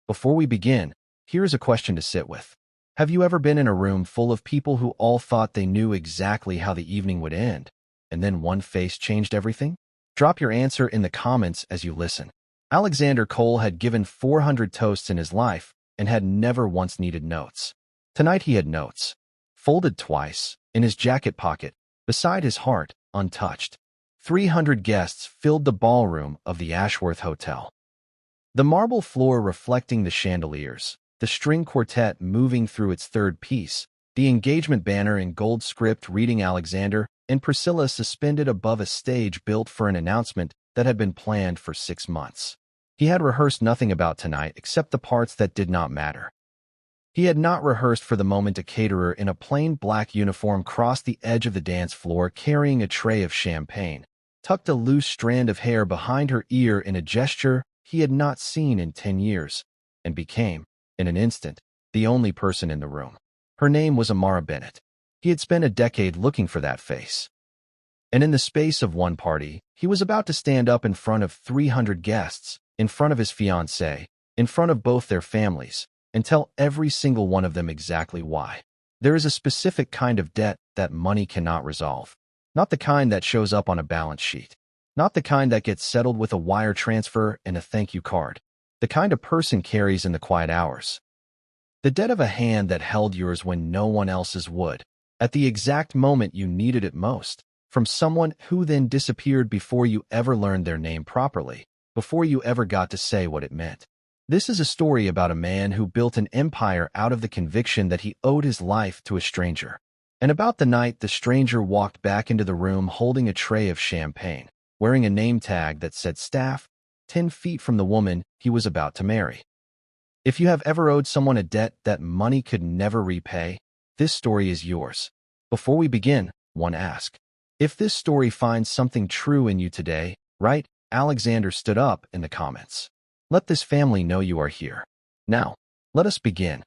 Before we begin, here's a question to sit with. Have you ever been in a room full of people who all thought they knew exactly how the evening would end, and then one face changed everything? Drop your answer in the comments as you listen. Alexander Cole had given 400 toasts in his life and had never once needed notes. Tonight he had notes, folded twice, in his jacket pocket, beside his heart, untouched. 300 guests filled the ballroom of the Ashworth Hotel. The marble floor reflecting the chandeliers, the string quartet moving through its third piece, the engagement banner in gold script reading Alexander and Priscilla suspended above a stage built for an announcement that had been planned for 6 months. He had rehearsed nothing about tonight except the parts that did not matter. He had not rehearsed for the moment a caterer in a plain black uniform crossed the edge of the dance floor carrying a tray of champagne, tucked a loose strand of hair behind her ear in a gesture he had not seen in 10 years, and became, in an instant, the only person in the room. Her name was Amara Bennett. He had spent a decade looking for that face. And in the space of one party, he was about to stand up in front of 300 guests, in front of his fiancée, in front of both their families, and tell every single one of them exactly why. There is a specific kind of debt that money cannot resolve. Not the kind that shows up on a balance sheet. Not the kind that gets settled with a wire transfer and a thank you card. The kind a person carries in the quiet hours. The debt of a hand that held yours when no one else's would, at the exact moment you needed it most, from someone who then disappeared before you ever learned their name properly, before you ever got to say what it meant. This is a story about a man who built an empire out of the conviction that he owed his life to a stranger. And about the night the stranger walked back into the room holding a tray of champagne, wearing a name tag that said staff, 10 feet from the woman he was about to marry. If you have ever owed someone a debt that money could never repay, this story is yours. Before we begin, one ask. If this story finds something true in you today, write, Alexander stood up in the comments. Let this family know you are here. Now, let us begin.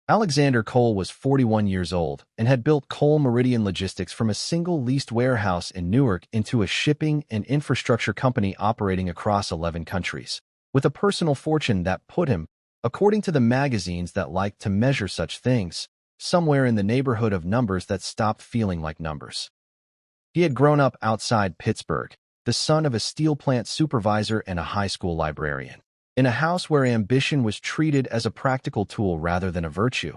Alexander Cole was 41 years old and had built Cole Meridian Logistics from a single leased warehouse in Newark into a shipping and infrastructure company operating across 11 countries, with a personal fortune that put him, according to the magazines that like to measure such things, somewhere in the neighborhood of numbers that stopped feeling like numbers. He had grown up outside Pittsburgh, the son of a steel plant supervisor and a high school librarian, in a house where ambition was treated as a practical tool rather than a virtue,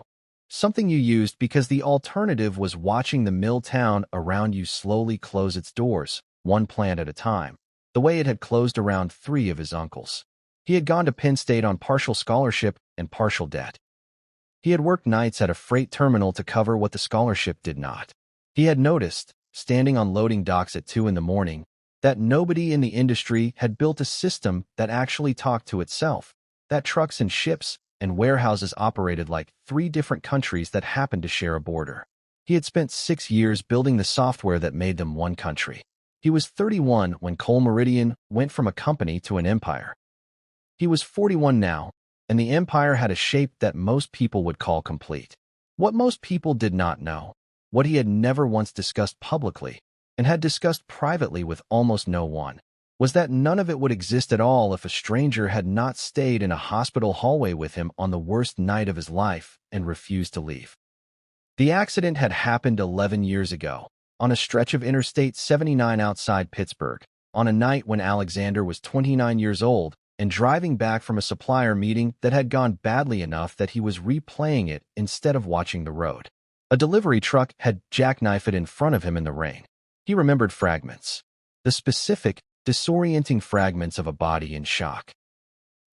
something you used because the alternative was watching the mill town around you slowly close its doors, one plant at a time, the way it had closed around 3 of his uncles. He had gone to Penn State on partial scholarship and partial debt. He had worked nights at a freight terminal to cover what the scholarship did not. He had noticed, standing on loading docks at 2 in the morning, that nobody in the industry had built a system that actually talked to itself, that trucks and ships and warehouses operated like 3 different countries that happened to share a border. He had spent 6 years building the software that made them one country. He was 31 when Cole Meridian went from a company to an empire. He was 41 now, and the empire had a shape that most people would call complete. What most people did not know, what he had never once discussed publicly, and had discussed privately with almost no one, was that none of it would exist at all if a stranger had not stayed in a hospital hallway with him on the worst night of his life and refused to leave. The accident had happened 11 years ago, on a stretch of Interstate 79 outside Pittsburgh, on a night when Alexander was 29 years old and driving back from a supplier meeting that had gone badly enough that he was replaying it instead of watching the road. A delivery truck had jackknifed it in front of him in the rain. He remembered fragments, the specific, disorienting fragments of a body in shock.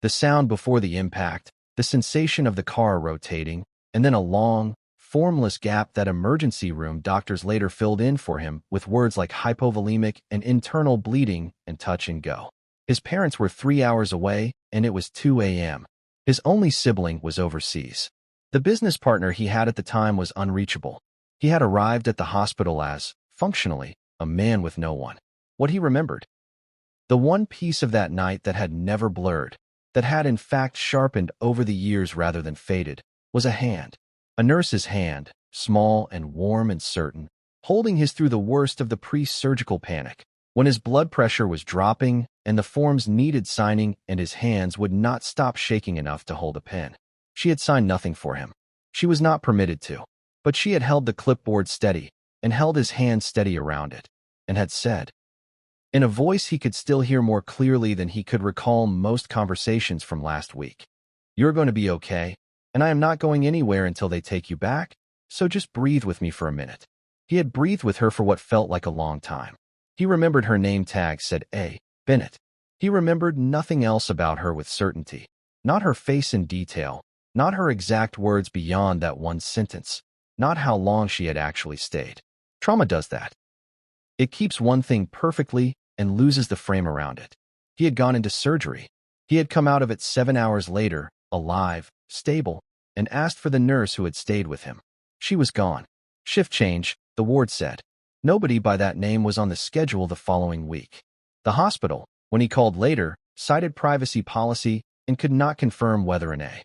The sound before the impact, the sensation of the car rotating, and then a long, formless gap that emergency room doctors later filled in for him with words like hypovolemic and internal bleeding and touch and go. His parents were 3 hours away, and it was 2 a.m. His only sibling was overseas. The business partner he had at the time was unreachable. He had arrived at the hospital as, functionally, a man with no one. What he remembered. The one piece of that night that had never blurred, that had in fact sharpened over the years rather than faded, was a hand. A nurse's hand, small and warm and certain, holding his through the worst of the pre-surgical panic, When his blood pressure was dropping and the forms needed signing and his hands would not stop shaking enough to hold a pen. She had signed nothing for him. She was not permitted to. But she had held the clipboard steady and held his hand steady around it and had said, in a voice he could still hear more clearly than he could recall most conversations from last week, "You're going to be okay, and I am not going anywhere until they take you back, so just breathe with me for a minute." He had breathed with her for what felt like a long time. He remembered her name tag said A. Bennett. He remembered nothing else about her with certainty. Not her face in detail, not her exact words beyond that one sentence, not how long she had actually stayed. Trauma does that. It keeps one thing perfectly and loses the frame around it. He had gone into surgery. He had come out of it 7 hours later, alive, stable, and asked for the nurse who had stayed with him. She was gone. Shift change, the ward said. Nobody by that name was on the schedule the following week. The hospital, when he called later, cited privacy policy and could not confirm whether an A.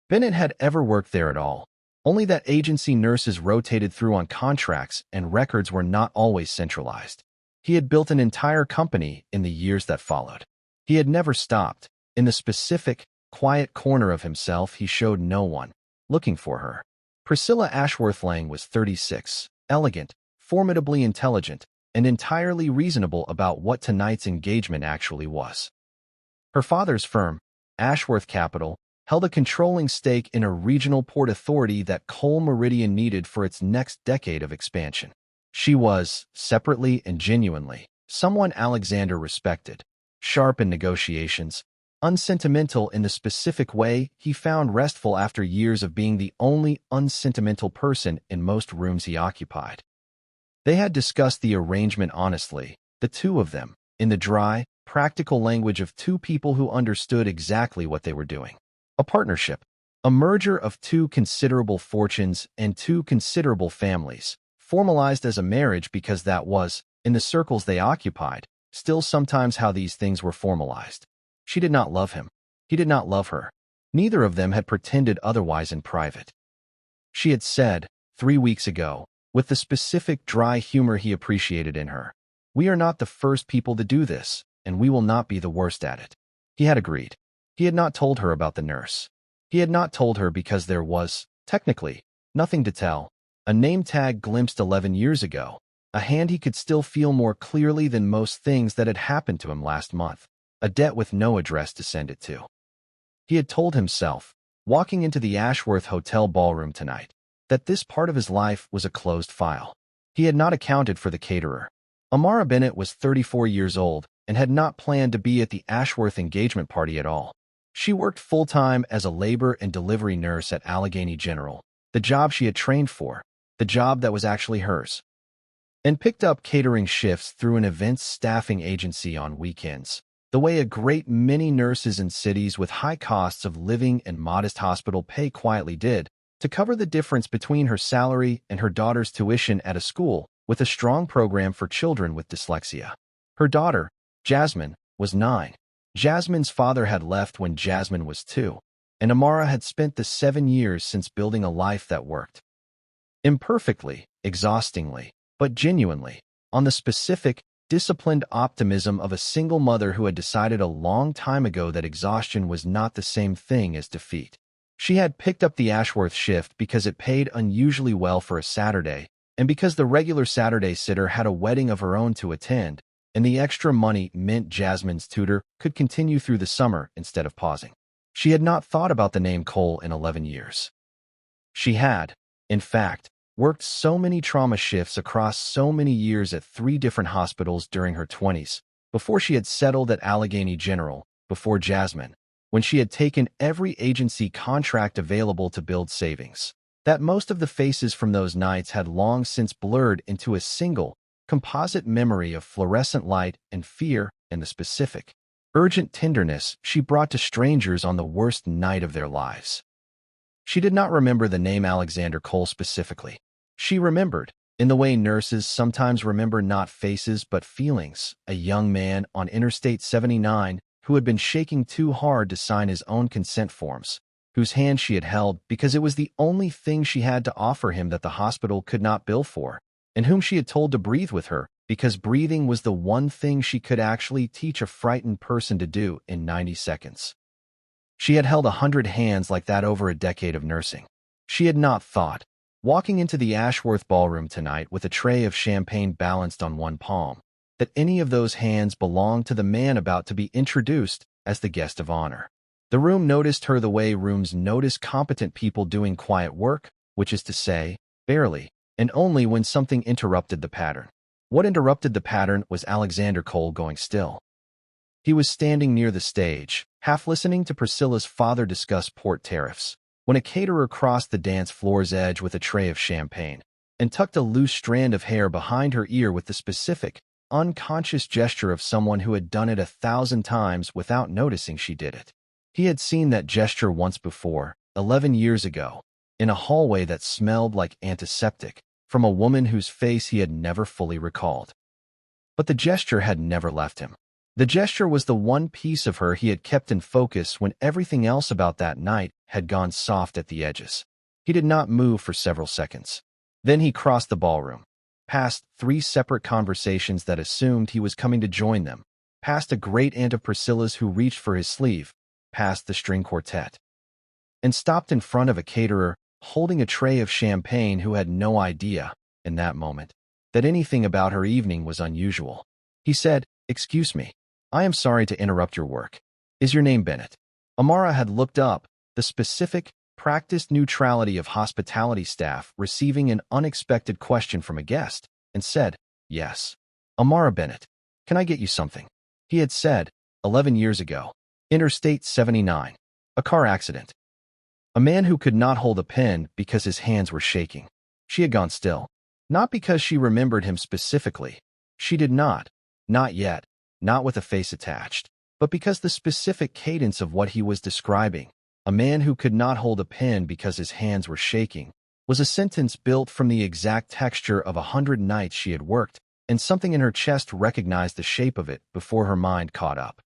Bennett had ever worked there at all. Only that agency nurses rotated through on contracts and records were not always centralized. He had built an entire company in the years that followed. He had never stopped. In the specific, quiet corner of himself he showed no one, looking for her. Priscilla Ashworth Lang was 36, elegant, formidably intelligent, and entirely reasonable about what tonight's engagement actually was. Her father's firm, Ashworth Capital, held a controlling stake in a regional port authority that Coal Meridian needed for its next decade of expansion. She was, separately and genuinely, someone Alexander respected, sharp in negotiations, unsentimental in the specific way he found restful after years of being the only unsentimental person in most rooms he occupied. They had discussed the arrangement honestly, the two of them, in the dry, practical language of two people who understood exactly what they were doing. A partnership, a merger of two considerable fortunes and two considerable families, formalized as a marriage because that was, in the circles they occupied, still sometimes how these things were formalized. She did not love him. He did not love her. Neither of them had pretended otherwise in private. She had said, 3 weeks ago, with the specific dry humor he appreciated in her, "We are not the first people to do this, and we will not be the worst at it." He had agreed. He had not told her about the nurse. He had not told her because there was, technically, nothing to tell. A name tag glimpsed 11 years ago, a hand he could still feel more clearly than most things that had happened to him last month, a debt with no address to send it to. He had told himself, walking into the Ashworth Hotel ballroom tonight, that this part of his life was a closed file. He had not accounted for the caterer. Amara Bennett was 34 years old and had not planned to be at the Ashworth engagement party at all. She worked full-time as a labor and delivery nurse at Allegheny General, the job she had trained for, the job that was actually hers, and picked up catering shifts through an events staffing agency on weekends, the way a great many nurses in cities with high costs of living and modest hospital pay quietly did, to cover the difference between her salary and her daughter's tuition at a school with a strong program for children with dyslexia. Her daughter, Jasmine, was 9. Jasmine's father had left when Jasmine was 2, and Amara had spent the 7 years since building a life that worked. Imperfectly, exhaustingly, but genuinely, on the specific, disciplined optimism of a single mother who had decided a long time ago that exhaustion was not the same thing as defeat. She had picked up the Ashworth shift because it paid unusually well for a Saturday, and because the regular Saturday sitter had a wedding of her own to attend, and the extra money meant Jasmine's tutor could continue through the summer instead of pausing. She had not thought about the name Cole in 11 years. She had, in fact, worked so many trauma shifts across so many years at 3 different hospitals during her 20s, before she had settled at Allegheny General, before Jasmine, when she had taken every agency contract available to build savings, that most of the faces from those nights had long since blurred into a single, composite memory of fluorescent light and fear and the specific, urgent tenderness she brought to strangers on the worst night of their lives. She did not remember the name Alexander Cole specifically. She remembered, in the way nurses sometimes remember not faces but feelings, a young man on Interstate 79 who had been shaking too hard to sign his own consent forms, whose hand she had held because it was the only thing she had to offer him that the hospital could not bill for, and whom she had told to breathe with her because breathing was the one thing she could actually teach a frightened person to do in 90 seconds. She had held 100 hands like that over a decade of nursing. She had not thought, walking into the Ashworth ballroom tonight with a tray of champagne balanced on one palm, that any of those hands belonged to the man about to be introduced as the guest of honor. The room noticed her the way rooms notice competent people doing quiet work, which is to say, barely, and only when something interrupted the pattern. What interrupted the pattern was Alexander Cole going still. He was standing near the stage, half listening to Priscilla's father discuss port tariffs, when a caterer crossed the dance floor's edge with a tray of champagne and tucked a loose strand of hair behind her ear with the specific, unconscious gesture of someone who had done it 1,000 times without noticing she did it. He had seen that gesture once before, 11 years ago, in a hallway that smelled like antiseptic, from a woman whose face he had never fully recalled. But the gesture had never left him. The gesture was the one piece of her he had kept in focus when everything else about that night had gone soft at the edges. He did not move for several seconds. Then he crossed the ballroom, past 3 separate conversations that assumed he was coming to join them, past a great aunt of Priscilla's who reached for his sleeve, past the string quartet, and stopped in front of a caterer holding a tray of champagne who had no idea, in that moment, that anything about her evening was unusual. He said, "Excuse me. I am sorry to interrupt your work. Is your name Bennett?" Amara had looked up, the specific, practiced neutrality of hospitality staff receiving an unexpected question from a guest, and said, "Yes. Amara Bennett. Can I get you something?" He had said, 11 years ago, Interstate 79. A car accident. A man who could not hold a pen because his hands were shaking. She had gone still. Not because she remembered him specifically. She did not. Not yet. Not with a face attached. But because the specific cadence of what he was describing, a man who could not hold a pen because his hands were shaking, was a sentence built from the exact texture of 100 nights she had worked, and something in her chest recognized the shape of it before her mind caught up.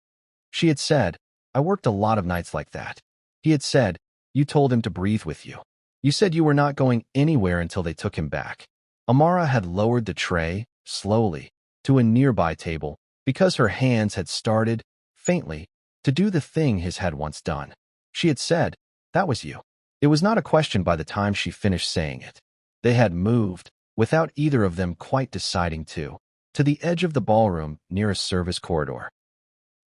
She had said, "I worked a lot of nights like that." He had said, "You told him to breathe with you. You said you were not going anywhere until they took him back." Amara had lowered the tray, slowly, to a nearby table, because her hands had started, faintly, to do the thing his had once done. She had said, "That was you." It was not a question by the time she finished saying it. They had moved, without either of them quite deciding to the edge of the ballroom near a service corridor.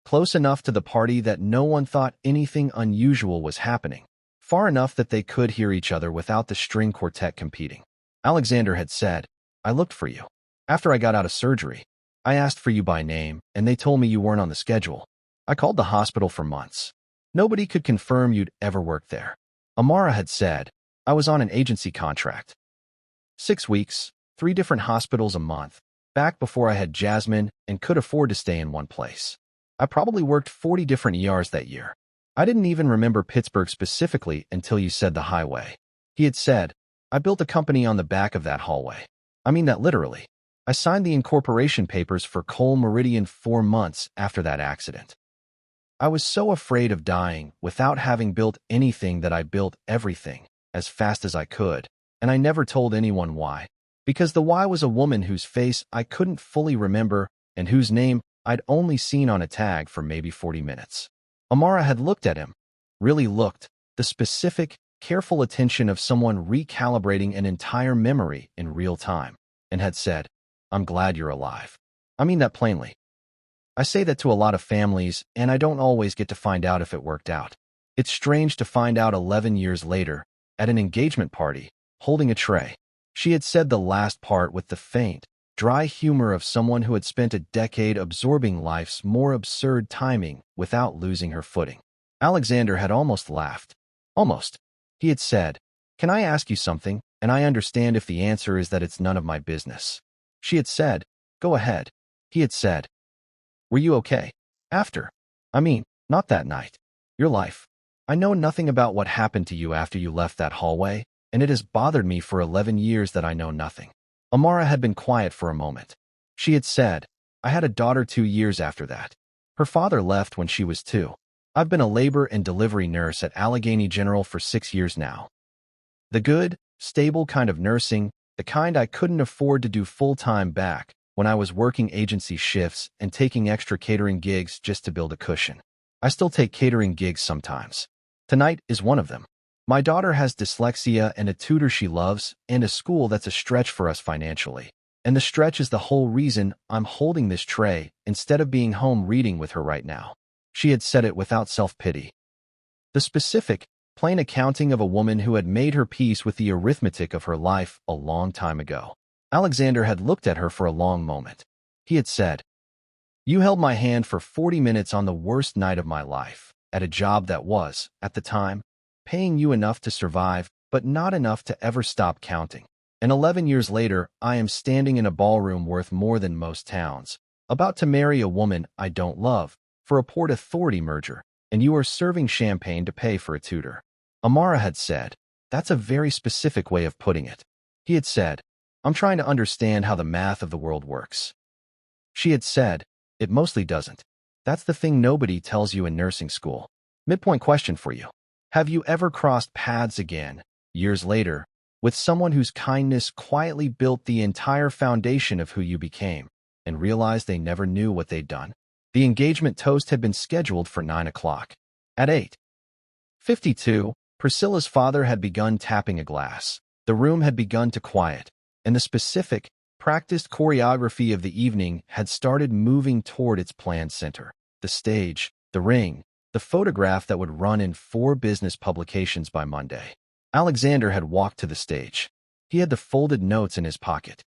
Close enough to the party that no one thought anything unusual was happening. Far enough that they could hear each other without the string quartet competing. Alexander had said, "I looked for you. After I got out of surgery, I asked for you by name, and they told me you weren't on the schedule. I called the hospital for months. Nobody could confirm you'd ever worked there." Amara had said, "I was on an agency contract. 6 weeks, 3 different hospitals a month, back before I had Jasmine and could afford to stay in one place. I probably worked 40 different ERs that year. I didn't even remember Pittsburgh specifically until you said the highway." He had said, "I built a company on the back of that hallway. I mean that literally. I signed the incorporation papers for Cole Meridian 4 months after that accident. I was so afraid of dying without having built anything that I built everything as fast as I could, and I never told anyone why. Because the why was a woman whose face I couldn't fully remember and whose name I'd only seen on a tag for maybe 40 minutes. Amara had looked at him, really looked, the specific, careful attention of someone recalibrating an entire memory in real time, and had said, "I'm glad you're alive. I mean that plainly. I say that to a lot of families, and I don't always get to find out if it worked out. It's strange to find out 11 years later, at an engagement party, holding a tray." She had said the last part with the faint, dry humor of someone who had spent a decade absorbing life's more absurd timing without losing her footing. Alexander had almost laughed. Almost. He had said, "Can I ask you something, and I understand if the answer is that it's none of my business." She had said, "Go ahead." He had said, "Were you okay? After? I mean, not that night. Your life. I know nothing about what happened to you after you left that hallway, and it has bothered me for 11 years that I know nothing." Amara had been quiet for a moment. She had said, "I had a daughter 2 years after that. Her father left when she was 2. I've been a labor and delivery nurse at Allegheny General for 6 years now. The good, stable kind of nursing, the kind I couldn't afford to do full-time back when I was working agency shifts and taking extra catering gigs just to build a cushion. I still take catering gigs sometimes. Tonight is one of them. My daughter has dyslexia and a tutor she loves and a school that's a stretch for us financially. And the stretch is the whole reason I'm holding this tray instead of being home reading with her right now. She had said it without self-pity. The specific, plain accounting of a woman who had made her peace with the arithmetic of her life a long time ago. Alexander had looked at her for a long moment. He had said, "You held my hand for 40 minutes on the worst night of my life, at a job that was, at the time, paying you enough to survive, but not enough to ever stop counting. And 11 years later, I am standing in a ballroom worth more than most towns, about to marry a woman I don't love, for a Port Authority merger, and you are serving champagne to pay for a tutor." Amara had said, "That's a very specific way of putting it." He had said, "I'm trying to understand how the math of the world works." She had said, "It mostly doesn't. That's the thing nobody tells you in nursing school." Midpoint question for you. Have you ever crossed paths again, years later, with someone whose kindness quietly built the entire foundation of who you became, and realized they never knew what they'd done? The engagement toast had been scheduled for 9 o'clock. At 8:52, Priscilla's father had begun tapping a glass. The room had begun to quiet, and the specific, practiced choreography of the evening had started moving toward its planned center. The stage, the ring, the photograph that would run in 4 business publications by Monday. Alexander had walked to the stage. He had the folded notes in his pocket.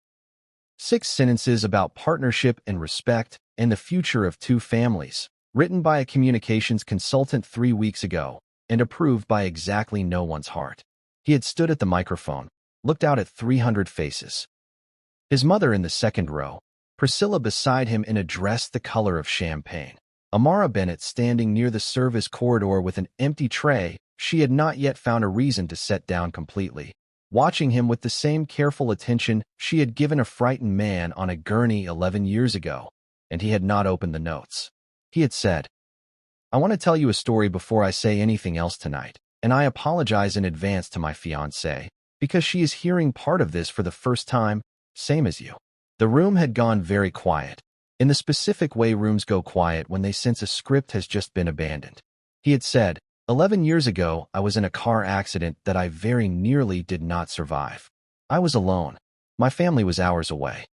6 sentences about partnership and respect and the future of 2 families, written by a communications consultant 3 weeks ago and approved by exactly no one's heart. He had stood at the microphone, looked out at 300 faces. His mother in the second row, Priscilla beside him in a dress the color of champagne. Amara Bennett standing near the service corridor with an empty tray she had not yet found a reason to set down completely, watching him with the same careful attention she had given a frightened man on a gurney 11 years ago, and he had not opened the notes. He had said, "I want to tell you a story before I say anything else tonight, and I apologize in advance to my fiancée, because she is hearing part of this for the first time, same as you." The room had gone very quiet, in the specific way rooms go quiet when they sense a script has just been abandoned. He had said, 11 years ago, I was in a car accident that I very nearly did not survive. I was alone. My family was hours away.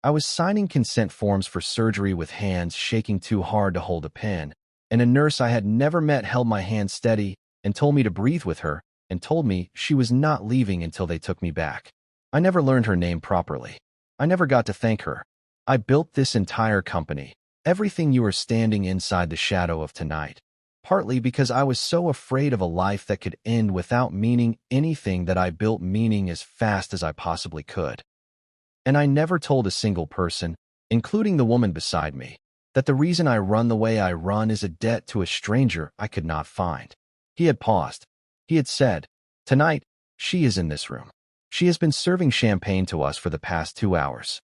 I was signing consent forms for surgery with hands shaking too hard to hold a pen, and a nurse I had never met held my hand steady and told me to breathe with her and told me she was not leaving until they took me back. I never learned her name properly. I never got to thank her. I built this entire company, everything you are standing inside the shadow of tonight, partly because I was so afraid of a life that could end without meaning anything that I built meaning as fast as I possibly could. And I never told a single person, including the woman beside me, that the reason I run the way I run is a debt to a stranger I could not find." He had paused. He had said, "Tonight, she is in this room. She has been serving champagne to us for the past 2 hours.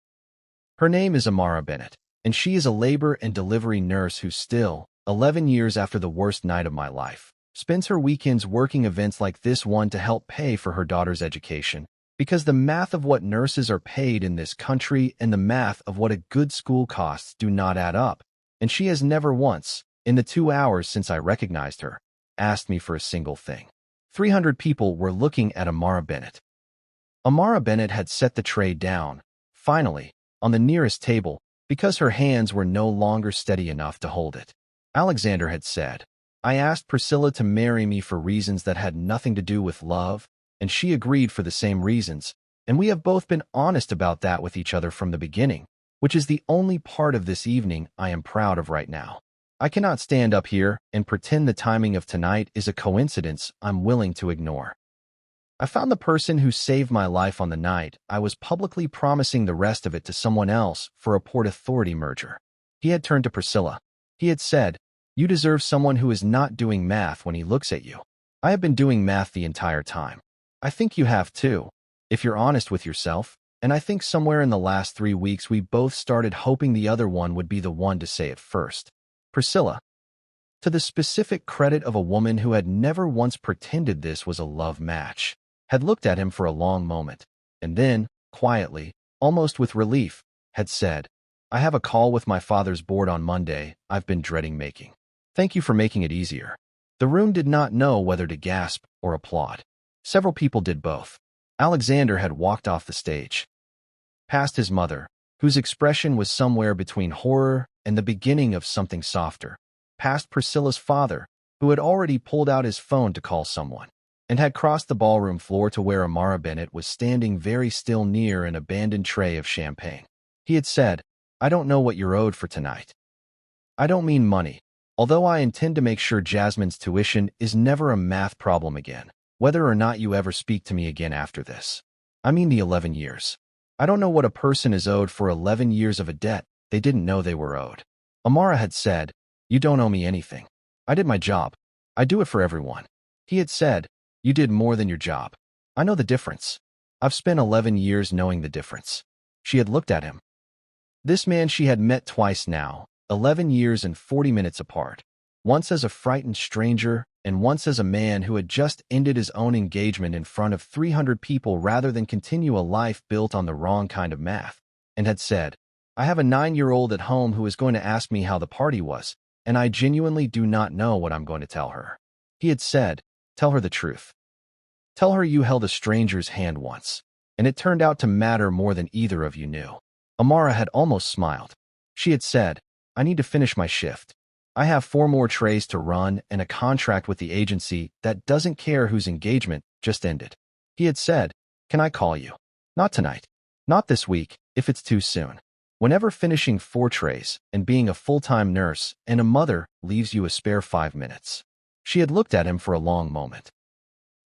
Her name is Amara Bennett, and she is a labor and delivery nurse who still, 11 years after the worst night of my life, spends her weekends working events like this one to help pay for her daughter's education, because the math of what nurses are paid in this country and the math of what a good school costs do not add up, and she has never once, in the 2 hours since I recognized her, asked me for a single thing." 300 people were looking at Amara Bennett. Amara Bennett had set the tray down, finally, on the nearest table, because her hands were no longer steady enough to hold it. Alexander had said, "I asked Priscilla to marry me for reasons that had nothing to do with love, and she agreed for the same reasons, and we have both been honest about that with each other from the beginning, which is the only part of this evening I am proud of right now. I cannot stand up here and pretend the timing of tonight is a coincidence I'm willing to ignore. I found the person who saved my life on the night I was publicly promising the rest of it to someone else for a Port Authority merger." He had turned to Priscilla. He had said, "You deserve someone who is not doing math when he looks at you. I have been doing math the entire time. I think you have too, if you're honest with yourself, and I think somewhere in the last 3 weeks we both started hoping the other one would be the one to say it first." Priscilla, to the specific credit of a woman who had never once pretended this was a love match, had looked at him for a long moment, and then, quietly, almost with relief, had said, "I have a call with my father's board on Monday I've been dreading making. Thank you for making it easier." The room did not know whether to gasp or applaud. Several people did both. Alexander had walked off the stage, past his mother, whose expression was somewhere between horror and the beginning of something softer, past Priscilla's father, who had already pulled out his phone to call someone, and had crossed the ballroom floor to where Amara Bennett was standing very still near an abandoned tray of champagne. He had said, "I don't know what you're owed for tonight. I don't mean money, although I intend to make sure Jasmine's tuition is never a math problem again, whether or not you ever speak to me again after this. I mean the 11 years. I don't know what a person is owed for 11 years of a debt they didn't know they were owed." Amara had said, "You don't owe me anything. I did my job. I do it for everyone." He had said, "You did more than your job. I know the difference. I've spent 11 years knowing the difference." She had looked at him. This man she had met twice now, 11 years and 40 minutes apart, once as a frightened stranger and once as a man who had just ended his own engagement in front of 300 people rather than continue a life built on the wrong kind of math, and had said, "I have a 9-year-old at home who is going to ask me how the party was, and I genuinely do not know what I'm going to tell her." He had said, "Tell her the truth. Tell her you held a stranger's hand once, and it turned out to matter more than either of you knew." Amara had almost smiled. She had said, "I need to finish my shift. I have 4 more trays to run and a contract with the agency that doesn't care whose engagement just ended." He had said, "Can I call you? Not tonight. Not this week, if it's too soon. Whenever finishing 4 trays and being a full-time nurse and a mother leaves you a spare 5 minutes." She had looked at him for a long moment.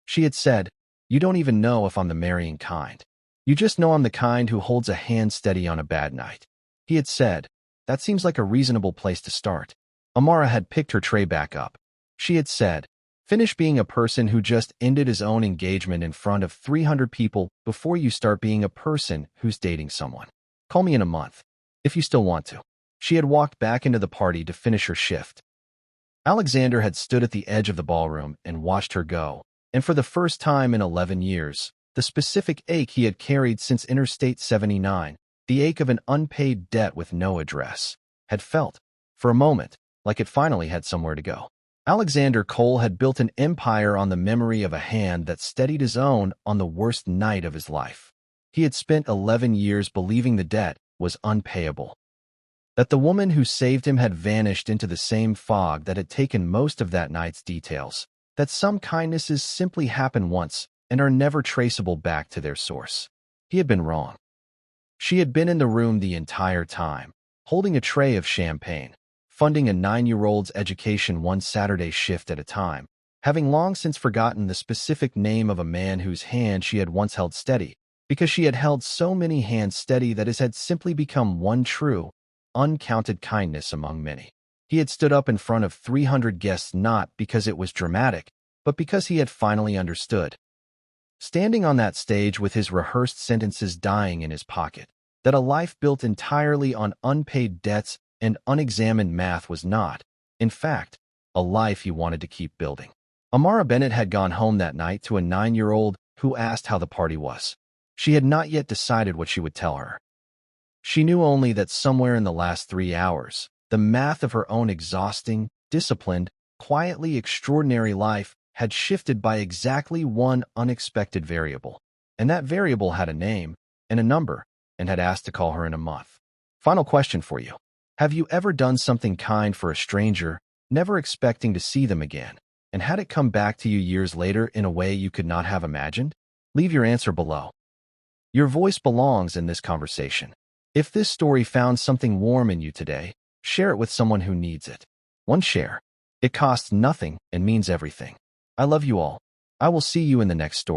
She had said, "You don't even know if I'm the marrying kind. You just know I'm the kind who holds a hand steady on a bad night." He had said, "That seems like a reasonable place to start." Amara had picked her tray back up. She had said, "Finish being a person who just ended his own engagement in front of 300 people before you start being a person who's dating someone. Call me in a month, if you still want to." She had walked back into the party to finish her shift. Alexander had stood at the edge of the ballroom and watched her go, and for the first time in 11 years, the specific ache he had carried since Interstate 79, the ache of an unpaid debt with no address, had felt, for a moment, like it finally had somewhere to go. Alexander Cole had built an empire on the memory of a hand that steadied his own on the worst night of his life. He had spent 11 years believing the debt was unpayable, that the woman who saved him had vanished into the same fog that had taken most of that night's details, that some kindnesses simply happen once and are never traceable back to their source. He had been wrong. She had been in the room the entire time, holding a tray of champagne, funding a 9-year-old's education one Saturday shift at a time, having long since forgotten the specific name of a man whose hand she had once held steady, because she had held so many hands steady that his had simply become one true, uncounted kindness among many. He had stood up in front of 300 guests not because it was dramatic, but because he had finally understood. Standing on that stage with his rehearsed sentences dying in his pocket, that a life built entirely on unpaid debts and unexamined math was not, in fact, a life he wanted to keep building. Amara Bennett had gone home that night to a 9-year-old who asked how the party was. She had not yet decided what she would tell her. She knew only that somewhere in the last 3 hours, the math of her own exhausting, disciplined, quietly extraordinary life had shifted by exactly one unexpected variable, and that variable had a name and a number and had asked to call her in a month. Final question for you. Have you ever done something kind for a stranger, never expecting to see them again, and had it come back to you years later in a way you could not have imagined? Leave your answer below. Your voice belongs in this conversation. If this story found something warm in you today, share it with someone who needs it. One share. It costs nothing and means everything. I love you all. I will see you in the next story.